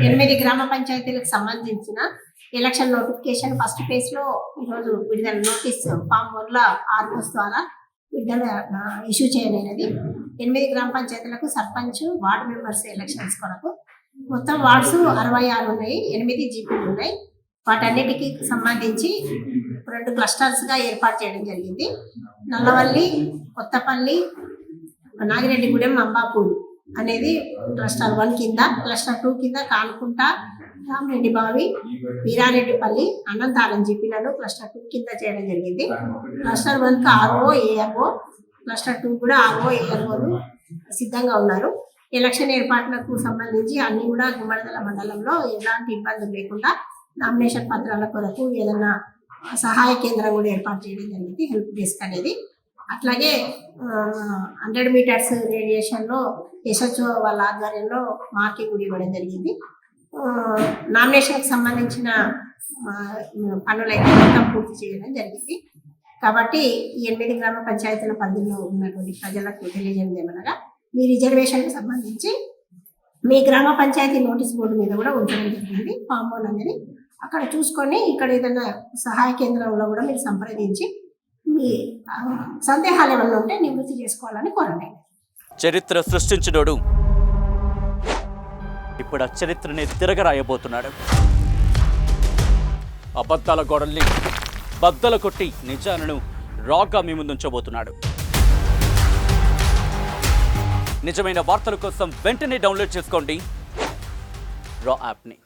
ఎనిమిది గ్రామ పంచాయతీలకు సంబంధించిన ఎలక్షన్ నోటిఫికేషన్ ఫస్ట్ ఫేజ్ లో ఈరోజు విడుదల నోటీస్ ఫామ్ 1 ఆర్మోస్ ద్వారా విడుదల ఇష్యూ చేయలేనిది. 8 గ్రామ పంచాయతీలకు సర్పంచ్ వార్డు మెంబర్స్ ఎలక్షన్స్ కొరకు మొత్తం వార్డ్స్ 66 ఉన్నాయి, 8 జీపీలు ఉన్నాయి. వాటన్నిటికి సంబంధించి 2 క్లస్టర్స్ గా ఏర్పాటు చేయడం జరిగింది. నల్లవల్లి, కొత్తపల్లి, నాగిరెడ్డిగూడెం, అంబాపూర్ అనేది క్లస్టర్ 1 కింద, క్లస్టర్ 2 కింద కానుకుంట, రామరెడ్డి బావి, వీరారెడ్డిపల్లి, అనంతారం జీపీలను క్లస్టర్ 2 కింద చేయడం జరిగింది. క్లస్టర్ 1 కి ఆర్ఓ, ఏఆర్ఓ, క్లస్టర్ 2 కూడా ఆర్ఓ, ఏఆర్ఓలు సిద్ధంగా ఉన్నారు. ఎలక్షన్ ఏర్పాట్లకు సంబంధించి అన్ని కూడా గుమ్మడిదల మండలంలో ఎలాంటి ఇబ్బందులు లేకుండా నామినేషన్ పత్రాల కొరకు ఏదైనా సహాయ కేంద్రం కూడా ఏర్పాటు చేయడం జరిగింది, హెల్ప్ డెస్క్ అనేది. అట్లాగే 100 మీటర్స్ రేడియేషన్లో ఎస్హెచ్ఓ వాళ్ళ ఆధ్వర్యంలో మార్కింగ్ కూడా ఇవ్వడం జరిగింది. నామినేషన్కి సంబంధించిన పనులైతే మొత్తం పూర్తి చేయడం జరిగింది. కాబట్టి ఈ 8 గ్రామ పంచాయతీల పరిధిలో ఉన్నటువంటి ప్రజలకు తెలియజేయడం ఏమనగా, మీ రిజర్వేషన్కి సంబంధించి మీ గ్రామ పంచాయతీ నోటీస్ బోర్డు మీద కూడా ఉంచడం జరిగింది ఫామ్ 1 అనేది. అక్కడ చూసుకొని ఇక్కడ ఏదైనా సహాయ కేంద్రంలో కూడా మీరు సంప్రదించి మీ సందేహాలు ఏమన్నా ఉంటే నివృత్తి చేసుకోవాలని కోరండి. చరిత్ర సృష్టించినోడు ఇప్పుడు ఆ చరిత్రని తిరగరాయబోతున్నాడు. అబద్ధాల గోడల్ని బద్దలు కొట్టి నిజాలను రాగా మీ ముందుంచబోతున్నాడు. నిజమైన వార్తల కోసం వెంటనే డౌన్లోడ్ చేసుకోండి రా యాప్ని.